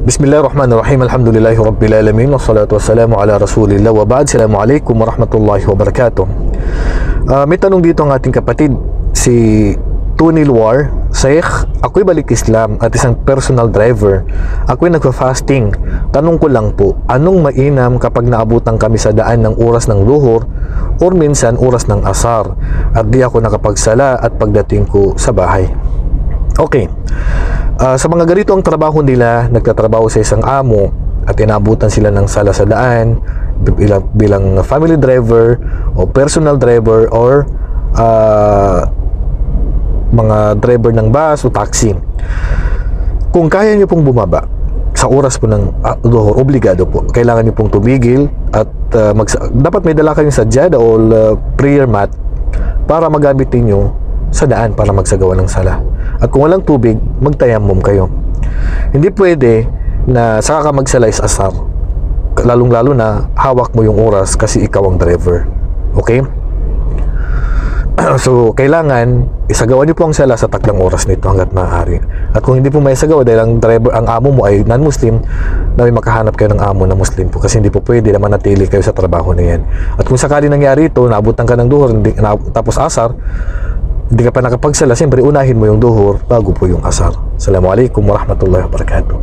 Bismillahirrahmanirrahim. Alhamdulillahi Rabbil Alamin. Wassalatu wassalamu ala Rasulillah wa ba'd. Assalamualaikum warahmatullahi wabarakatuh. May tanong dito ang ating kapatid, si Tunil War. Sheikh, ako'y balik Islam at isang personal driver. Ako'y nagfa-fasting. Tanong ko lang po, anong mainam kapag naabutan kami sa daan ng oras ng luhur or minsan oras ng asar at di ako nakapagsala at pagdating ko sa bahay? Okay. Sa mga ganito ang trabaho nila, nagtatrabaho sa isang amo at inabutan sila ng sala sa daan bilang family driver o personal driver or mga driver ng bus o taxi. Kung kaya niyo pong bumaba sa oras po ng duhur, obligado po. Kailangan niyo pong tumigil at dapat may dala kayong sadyada o prayer mat para magamit niyo sa daan para magsagawa ng sala. At kung walang tubig, magtayammum kayo. Hindi pwede na saka ka magsala is asar. Lalong-lalo na hawak mo yung oras kasi ikaw ang driver. Okay? So, kailangan isagawa niyo po ang sala sa takdang oras nito hanggat maaari. At kung hindi po may isagawa dahil ang amo mo ay non-Muslim, na may makahanap kayo ng amo na Muslim po kasi hindi po pwede na manatili kayo sa trabaho na yan. At kung sakali nangyari ito, naabutan ka ng duhur tapos asar, hindi ka pa nakapagsala, siyempre unahin mo yung duhur bago po yung asar. Assalamualaikum warahmatullahi wabarakatuh.